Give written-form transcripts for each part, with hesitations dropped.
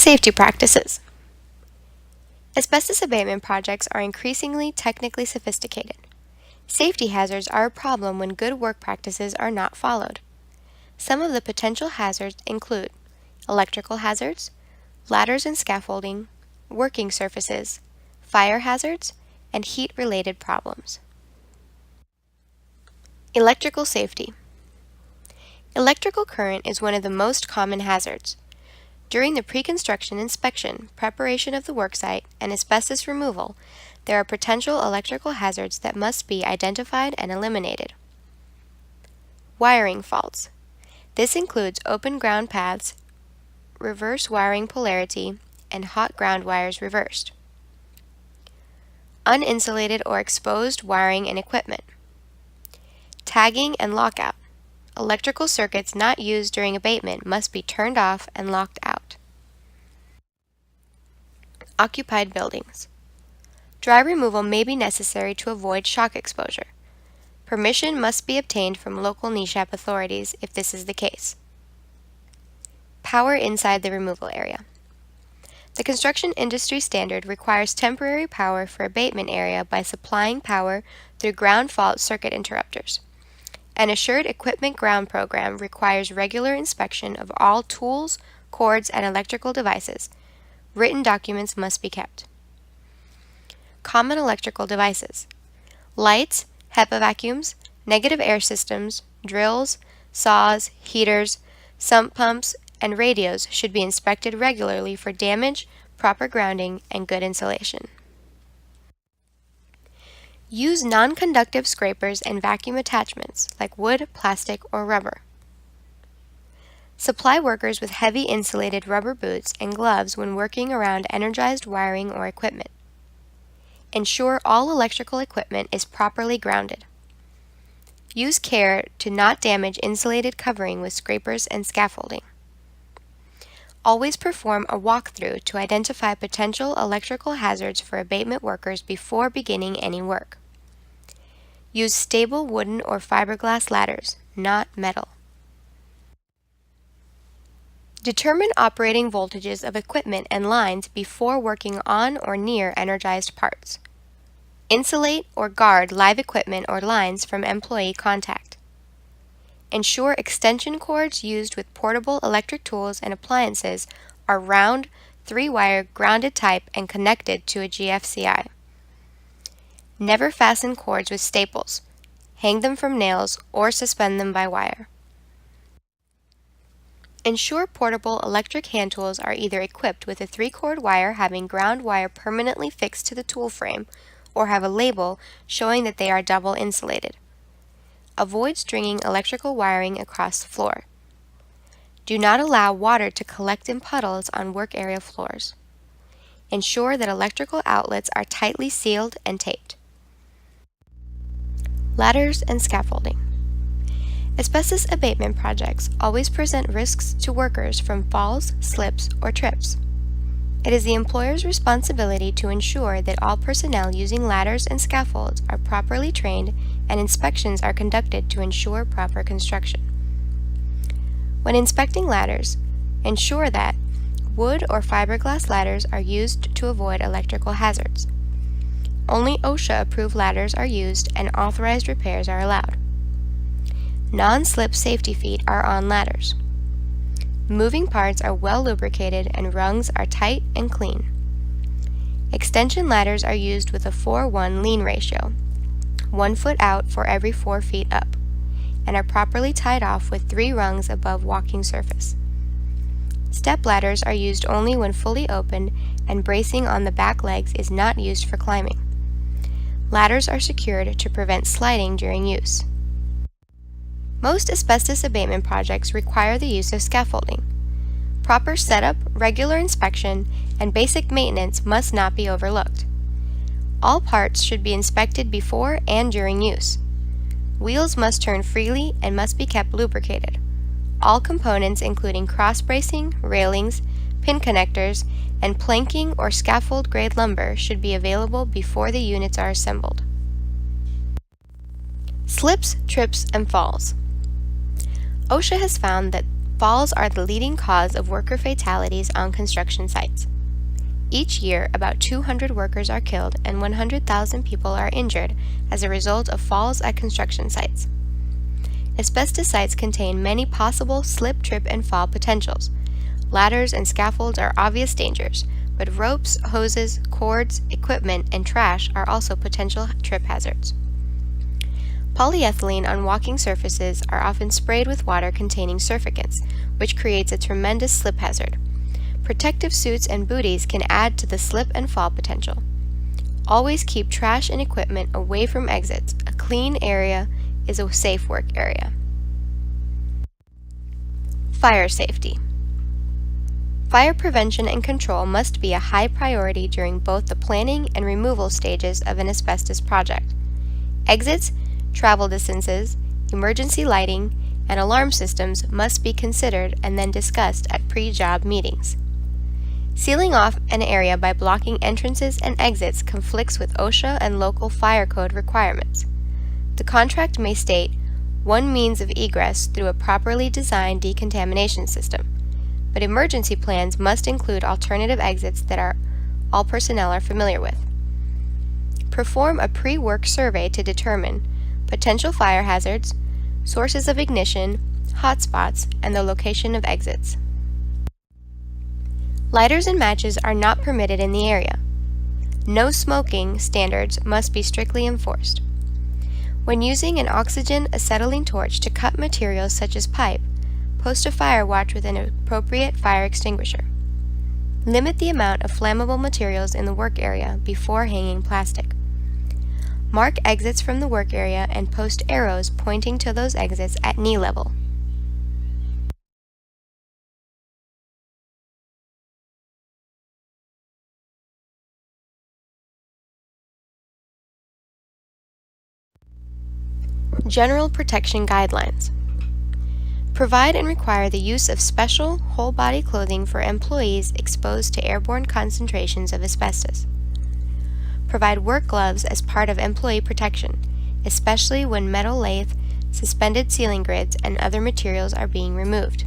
Safety practices. Asbestos abatement projects are increasingly technically sophisticated. Safety hazards are a problem when good work practices are not followed. Some of the potential hazards include electrical hazards, ladders and scaffolding, working surfaces, fire hazards, and heat-related problems. Electrical safety. Electrical current is one of the most common hazards. During the pre-construction inspection, preparation of the worksite, and asbestos removal, there are potential electrical hazards that must be identified and eliminated. Wiring faults. This includes open ground paths, reverse wiring polarity, and hot ground wires reversed. Uninsulated or exposed wiring and equipment. Tagging and lockout. Electrical circuits not used during abatement must be turned off and locked out. Occupied buildings. Dry removal may be necessary to avoid shock exposure. Permission must be obtained from local NESHAP authorities if this is the case. Power inside the removal area. The construction industry standard requires temporary power for abatement area by supplying power through ground fault circuit interrupters. An assured equipment ground program requires regular inspection of all tools, cords, and electrical devices. Written documents must be kept. Common electrical devices. Lights, HEPA vacuums, negative air systems, drills, saws, heaters, sump pumps, and radios should be inspected regularly for damage, proper grounding, and good insulation. Use non-conductive scrapers and vacuum attachments like wood, plastic, or rubber. Supply workers with heavy insulated rubber boots and gloves when working around energized wiring or equipment. Ensure all electrical equipment is properly grounded. Use care to not damage insulated covering with scrapers and scaffolding. Always perform a walkthrough to identify potential electrical hazards for abatement workers before beginning any work. Use stable wooden or fiberglass ladders, not metal. Determine operating voltages of equipment and lines before working on or near energized parts. Insulate or guard live equipment or lines from employee contact. Ensure extension cords used with portable electric tools and appliances are round, 3-wire grounded type and connected to a GFCI. Never fasten cords with staples. Hang them from nails or suspend them by wire. Ensure portable electric hand tools are either equipped with a 3-cord wire having ground wire permanently fixed to the tool frame or have a label showing that they are double insulated. Avoid stringing electrical wiring across the floor. Do not allow water to collect in puddles on work area floors. Ensure that electrical outlets are tightly sealed and taped. Ladders and scaffolding. Asbestos abatement projects always present risks to workers from falls, slips, or trips. It is the employer's responsibility to ensure that all personnel using ladders and scaffolds are properly trained and inspections are conducted to ensure proper construction. When inspecting ladders, ensure that wood or fiberglass ladders are used to avoid electrical hazards. Only OSHA-approved ladders are used and authorized repairs are allowed. Non-slip safety feet are on ladders. Moving parts are well lubricated and rungs are tight and clean. Extension ladders are used with a 4:1 lean ratio, 1 foot out for every 4 feet up, and are properly tied off with 3 rungs above walking surface. Step ladders are used only when fully opened and bracing on the back legs is not used for climbing. Ladders are secured to prevent sliding during use. Most asbestos abatement projects require the use of scaffolding. Proper setup, regular inspection, and basic maintenance must not be overlooked. All parts should be inspected before and during use. Wheels must turn freely and must be kept lubricated. All components including cross bracing, railings, pin connectors, and planking or scaffold grade lumber should be available before the units are assembled. Slips, trips, and falls. OSHA has found that Falls are the leading cause of worker fatalities on construction sites. Each year, about 200 workers are killed and 100,000 people are injured as a result of falls at construction sites. Asbestos sites contain many possible slip, trip, and fall potentials. Ladders and scaffolds are obvious dangers, but ropes, hoses, cords, equipment, and trash are also potential trip hazards. Polyethylene on walking surfaces are often sprayed with water containing surfactants, which creates a tremendous slip hazard. Protective suits and booties can add to the slip and fall potential. Always keep trash and equipment away from exits. A clean area is a safe work area. Fire safety. Fire prevention and control must be a high priority during both the planning and removal stages of an asbestos project. Exits, travel distances, emergency lighting, and alarm systems must be considered and then discussed at pre-job meetings. Sealing off an area by blocking entrances and exits conflicts with OSHA and local fire code requirements. The contract may state one means of egress through a properly designed decontamination system, but emergency plans must include alternative exits that all personnel are familiar with. Perform a pre-work survey to determine potential fire hazards, sources of ignition, hotspots, and the location of exits. Lighters and matches are not permitted in the area. No smoking standards must be strictly enforced. When using an oxygen acetylene torch to cut materials such as pipe, post a fire watch with an appropriate fire extinguisher. Limit the amount of flammable materials in the work area before hanging plastic. Mark exits from the work area and post arrows pointing to those exits at knee level. General protection guidelines. Provide and require the use of special whole-body clothing for employees exposed to airborne concentrations of asbestos. Provide work gloves as part of employee protection, especially when metal lathe, suspended ceiling grids, and other materials are being removed.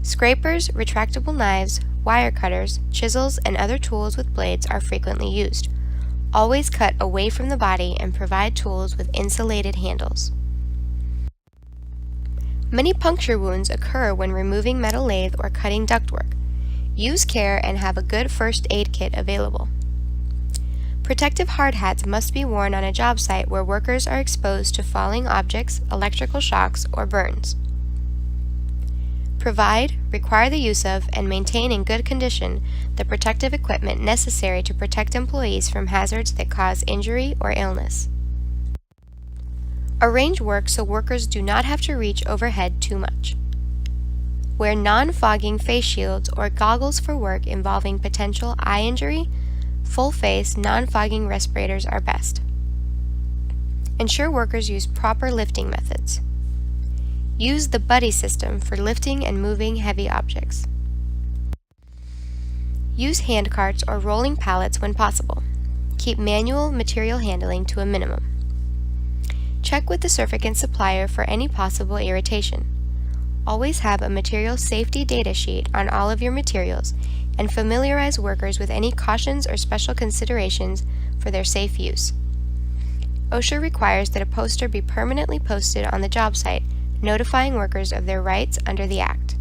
Scrapers, retractable knives, wire cutters, chisels, and other tools with blades are frequently used. Always cut away from the body and provide tools with insulated handles. Many puncture wounds occur when removing metal lathe or cutting ductwork. Use care and have a good first aid kit available. Protective hard hats must be worn on a job site where workers are exposed to falling objects, electrical shocks, or burns. Provide, require the use of, and maintain in good condition the protective equipment necessary to protect employees from hazards that cause injury or illness. Arrange work so workers do not have to reach overhead too much. Wear non-fogging face shields or goggles for work involving potential eye injury. Full-face, non-fogging respirators are best. Ensure workers use proper lifting methods. Use the buddy system for lifting and moving heavy objects. Use hand carts or rolling pallets when possible. Keep manual material handling to a minimum. Check with the surfactant supplier for any possible irritation. Always have a material safety data sheet on all of your materials and familiarize workers with any cautions or special considerations for their safe use. OSHA requires that a poster be permanently posted on the job site, notifying workers of their rights under the Act.